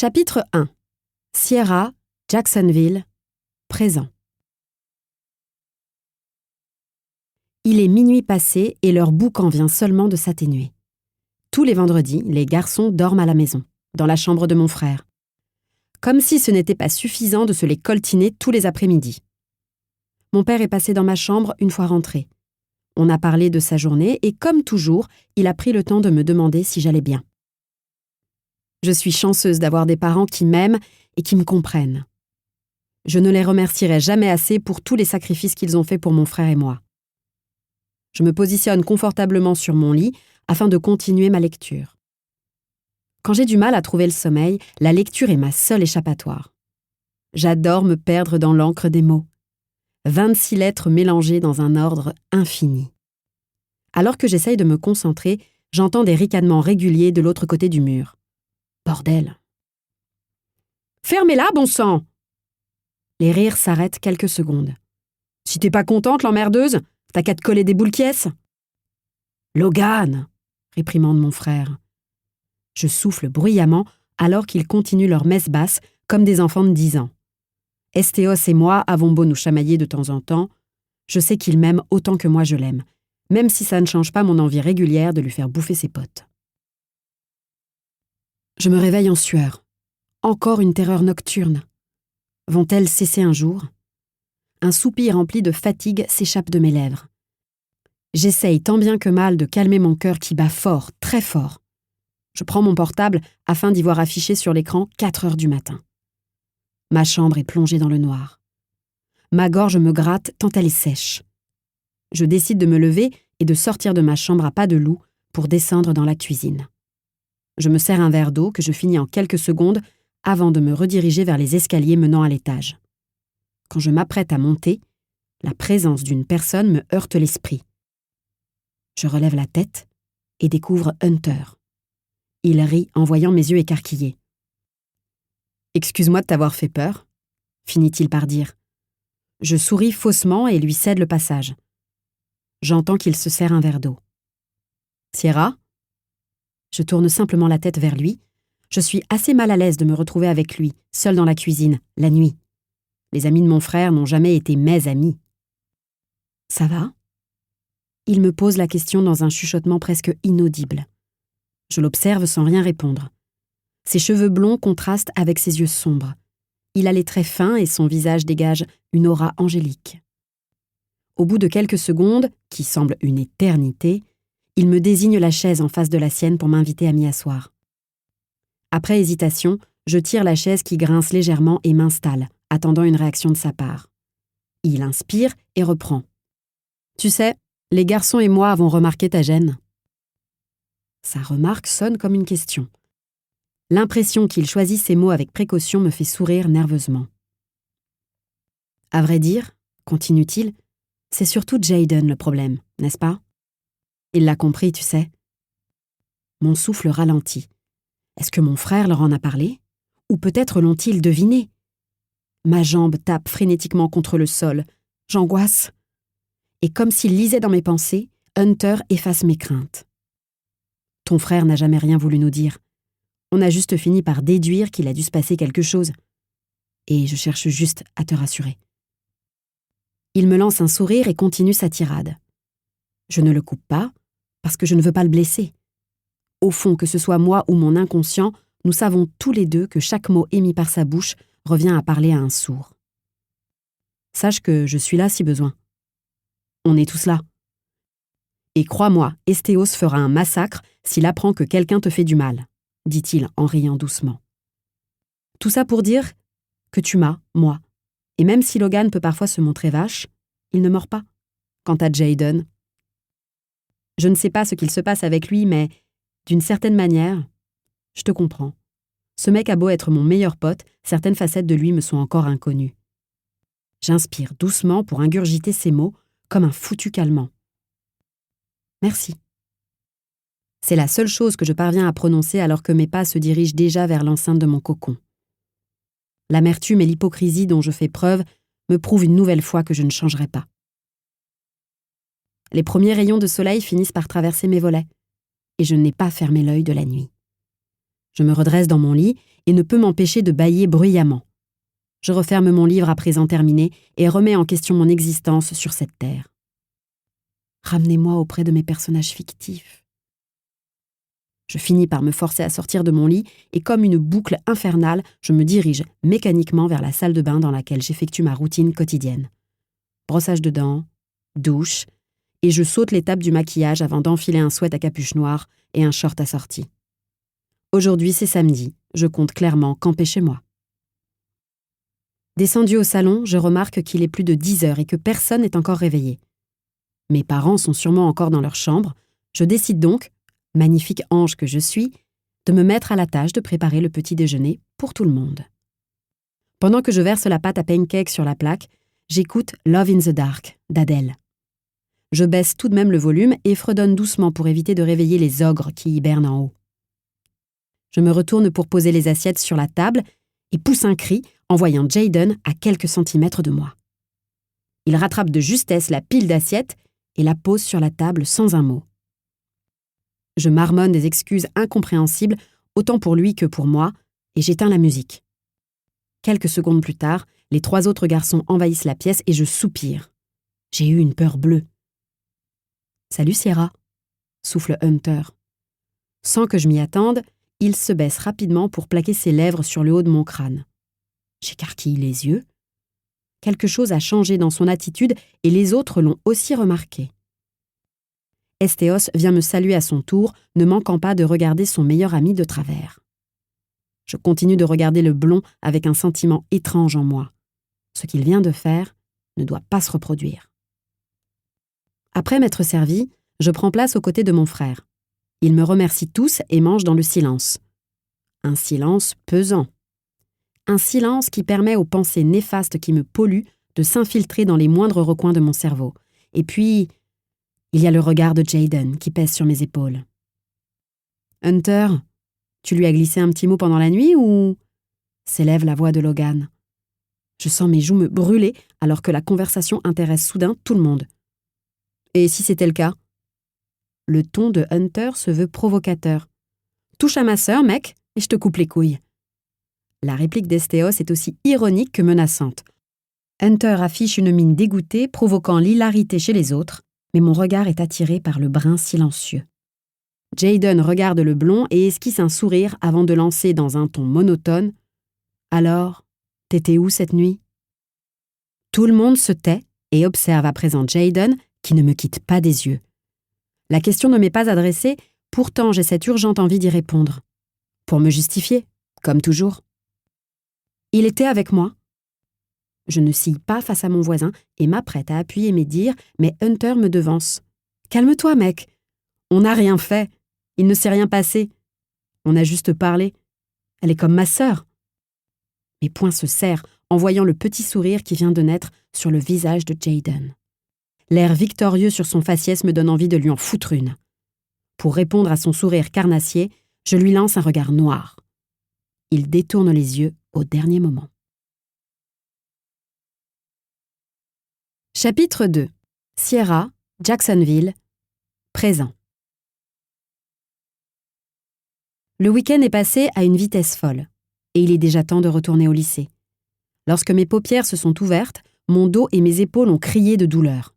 Chapitre 1. Sierra, Jacksonville, présent. Il est minuit passé et leur boucan vient seulement de s'atténuer. Tous les vendredis, les garçons dorment à la maison, dans la chambre de mon frère. Comme si ce n'était pas suffisant de se les coltiner tous les après-midi. Mon père est passé dans ma chambre une fois rentré. On a parlé de sa journée et comme toujours, il a pris le temps de me demander si j'allais bien. Je suis chanceuse d'avoir des parents qui m'aiment et qui me comprennent. Je ne les remercierai jamais assez pour tous les sacrifices qu'ils ont faits pour mon frère et moi. Je me positionne confortablement sur mon lit afin de continuer ma lecture. Quand j'ai du mal à trouver le sommeil, la lecture est ma seule échappatoire. J'adore me perdre dans l'encre des mots. 26 lettres mélangées dans un ordre infini. Alors que j'essaye de me concentrer, j'entends des ricanements réguliers de l'autre côté du mur. Bordel. Fermez-la, bon sang! Les rires s'arrêtent quelques secondes. Si t'es pas contente, l'emmerdeuse, t'as qu'à te coller des boules caisses. Logan! Réprimande mon frère. Je souffle bruyamment alors qu'ils continuent leur messe basse comme des enfants de 10 ans. Estéos et moi avons beau nous chamailler de temps en temps, je sais qu'il m'aime autant que moi je l'aime, même si ça ne change pas mon envie régulière de lui faire bouffer ses potes. Je me réveille en sueur. Encore une terreur nocturne. Vont-elles cesser un jour? Un soupir rempli de fatigue s'échappe de mes lèvres. J'essaye tant bien que mal de calmer mon cœur qui bat fort, très fort. Je prends mon portable afin d'y voir affiché sur l'écran 4 heures du matin. Ma chambre est plongée dans le noir. Ma gorge me gratte tant elle est sèche. Je décide de me lever et de sortir de ma chambre à pas de loup pour descendre dans la cuisine. Je me sers un verre d'eau que je finis en quelques secondes avant de me rediriger vers les escaliers menant à l'étage. Quand je m'apprête à monter, la présence d'une personne me heurte l'esprit. Je relève la tête et découvre Hunter. Il rit en voyant mes yeux écarquillés. « Excuse-moi de t'avoir fait peur », finit-il par dire. Je souris faussement et lui cède le passage. J'entends qu'il se sert un verre d'eau. « Sierra ?» Je tourne simplement la tête vers lui. Je suis assez mal à l'aise de me retrouver avec lui, seul dans la cuisine, la nuit. Les amis de mon frère n'ont jamais été mes amis. « Ça va ?» Il me pose la question dans un chuchotement presque inaudible. Je l'observe sans rien répondre. Ses cheveux blonds contrastent avec ses yeux sombres. Il a les traits fins et son visage dégage une aura angélique. Au bout de quelques secondes, qui semblent une éternité, il me désigne la chaise en face de la sienne pour m'inviter à m'y asseoir. Après hésitation, je tire la chaise qui grince légèrement et m'installe, attendant une réaction de sa part. Il inspire et reprend. « Tu sais, les garçons et moi avons remarqué ta gêne. » Sa remarque sonne comme une question. L'impression qu'il choisit ses mots avec précaution me fait sourire nerveusement. « À vrai dire, continue-t-il, c'est surtout Jayden le problème, n'est-ce pas? Il l'a compris, tu sais. » Mon souffle ralentit. Est-ce que mon frère leur en a parlé? Ou peut-être l'ont-ils deviné? Ma jambe tape frénétiquement contre le sol. J'angoisse. Et comme s'il lisait dans mes pensées, Hunter efface mes craintes. « Ton frère n'a jamais rien voulu nous dire. On a juste fini par déduire qu'il a dû se passer quelque chose. Et je cherche juste à te rassurer. » Il me lance un sourire et continue sa tirade. Je ne le coupe pas, parce que je ne veux pas le blesser. Au fond, que ce soit moi ou mon inconscient, nous savons tous les deux que chaque mot émis par sa bouche revient à parler à un sourd. Sache que je suis là si besoin. On est tous là. Et crois-moi, Estéos fera un massacre s'il apprend que quelqu'un te fait du mal, dit-il en riant doucement. Tout ça pour dire que tu m'as, moi. Et même si Logan peut parfois se montrer vache, il ne mord pas. Quant à Jayden, je ne sais pas ce qu'il se passe avec lui, mais d'une certaine manière, je te comprends. Ce mec a beau être mon meilleur pote, certaines facettes de lui me sont encore inconnues. J'inspire doucement pour ingurgiter ces mots comme un foutu calmant. Merci. C'est la seule chose que je parviens à prononcer alors que mes pas se dirigent déjà vers l'enceinte de mon cocon. L'amertume et l'hypocrisie dont je fais preuve me prouvent une nouvelle fois que je ne changerai pas. Les premiers rayons de soleil finissent par traverser mes volets, et je n'ai pas fermé l'œil de la nuit. Je me redresse dans mon lit et ne peut m'empêcher de bâiller bruyamment. Je referme mon livre à présent terminé et remets en question mon existence sur cette terre. Ramenez-moi auprès de mes personnages fictifs. Je finis par me forcer à sortir de mon lit et comme une boucle infernale, je me dirige mécaniquement vers la salle de bain dans laquelle j'effectue ma routine quotidienne. Brossage de dents, douche, et je saute l'étape du maquillage avant d'enfiler un sweat à capuche noire et un short assorti. Aujourd'hui, c'est samedi, je compte clairement camper chez moi. Descendu au salon, je remarque qu'il est plus de 10 heures et que personne n'est encore réveillé. Mes parents sont sûrement encore dans leur chambre. Je décide donc, magnifique ange que je suis, de me mettre à la tâche de préparer le petit déjeuner pour tout le monde. Pendant que je verse la pâte à pancake sur la plaque, j'écoute Love in the Dark d'Adèle. Je baisse tout de même le volume et fredonne doucement pour éviter de réveiller les ogres qui hibernent en haut. Je me retourne pour poser les assiettes sur la table et pousse un cri en voyant Jayden à quelques centimètres de moi. Il rattrape de justesse la pile d'assiettes et la pose sur la table sans un mot. Je marmonne des excuses incompréhensibles, autant pour lui que pour moi, et j'éteins la musique. Quelques secondes plus tard, les 3 autres garçons envahissent la pièce et je soupire. J'ai eu une peur bleue. « Salut Sierra », souffle Hunter. Sans que je m'y attende, il se baisse rapidement pour plaquer ses lèvres sur le haut de mon crâne. J'écarquille les yeux. Quelque chose a changé dans son attitude et les autres l'ont aussi remarqué. Estéos vient me saluer à son tour, ne manquant pas de regarder son meilleur ami de travers. Je continue de regarder le blond avec un sentiment étrange en moi. Ce qu'il vient de faire ne doit pas se reproduire. Après m'être servi, je prends place aux côtés de mon frère. Ils me remercient tous et mangent dans le silence. Un silence pesant. Un silence qui permet aux pensées néfastes qui me polluent de s'infiltrer dans les moindres recoins de mon cerveau. Et puis, il y a le regard de Jayden qui pèse sur mes épaules. « Hunter, tu lui as glissé un petit mot pendant la nuit ou… » s'élève la voix de Logan. Je sens mes joues me brûler alors que la conversation intéresse soudain tout le monde. « Et si c'était le cas ?» Le ton de Hunter se veut provocateur. « Touche à ma sœur, mec, et je te coupe les couilles. » La réplique d'Estéos est aussi ironique que menaçante. Hunter affiche une mine dégoûtée, provoquant l'hilarité chez les autres, mais mon regard est attiré par le brin silencieux. Jayden regarde le blond et esquisse un sourire avant de lancer dans un ton monotone « Alors, t'étais où cette nuit ?» Tout le monde se tait et observe à présent Jayden, qui ne me quitte pas des yeux. La question ne m'est pas adressée, pourtant j'ai cette urgente envie d'y répondre. Pour me justifier, comme toujours. Il était avec moi. Je ne scie pas face à mon voisin et m'apprête à appuyer mes dires, mais Hunter me devance. « Calme-toi, mec. On n'a rien fait. Il ne s'est rien passé. On a juste parlé. Elle est comme ma sœur. » Mes poings se serrent en voyant le petit sourire qui vient de naître sur le visage de Jayden. L'air victorieux sur son faciès me donne envie de lui en foutre une. Pour répondre à son sourire carnassier, je lui lance un regard noir. Il détourne les yeux au dernier moment. Chapitre 2. Sierra, Jacksonville, présent. Le week-end est passé à une vitesse folle, et il est déjà temps de retourner au lycée. Lorsque mes paupières se sont ouvertes, mon dos et mes épaules ont crié de douleur.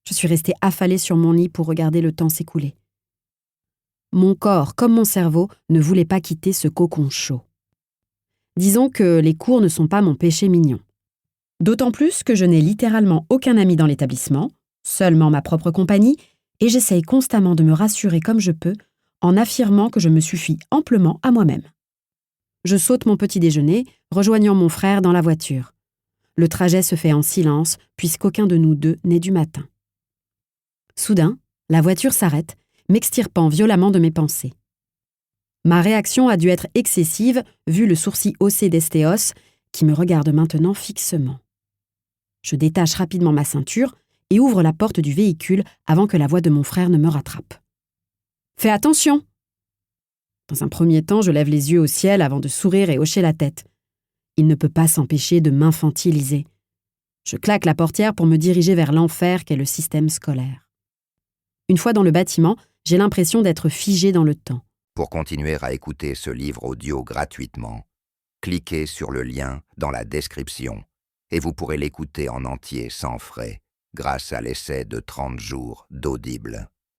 Je suis restée affalée sur mon lit pour regarder le temps s'écouler. Mon corps, comme mon cerveau, ne voulait pas quitter ce cocon chaud. Disons que les cours ne sont pas mon péché mignon. D'autant plus que je n'ai littéralement aucun ami dans l'établissement, seulement ma propre compagnie, et j'essaye constamment de me rassurer comme je peux en affirmant que je me suffis amplement à moi-même. Je saute mon petit déjeuner, rejoignant mon frère dans la voiture. Le trajet se fait en silence, puisqu'aucun de nous deux n'est du matin. Soudain, la voiture s'arrête, m'extirpant violemment de mes pensées. Ma réaction a dû être excessive, vu le sourcil haussé d'Estéos, qui me regarde maintenant fixement. Je détache rapidement ma ceinture et ouvre la porte du véhicule avant que la voix de mon frère ne me rattrape. « Fais attention !» Dans un premier temps, je lève les yeux au ciel avant de sourire et hocher la tête. Il ne peut pas s'empêcher de m'infantiliser. Je claque la portière pour me diriger vers l'enfer qu'est le système scolaire. Une fois dans le bâtiment, j'ai l'impression d'être figée dans le temps. Pour continuer à écouter ce livre audio gratuitement, cliquez sur le lien dans la description et vous pourrez l'écouter en entier sans frais grâce à l'essai de 30 jours d'Audible.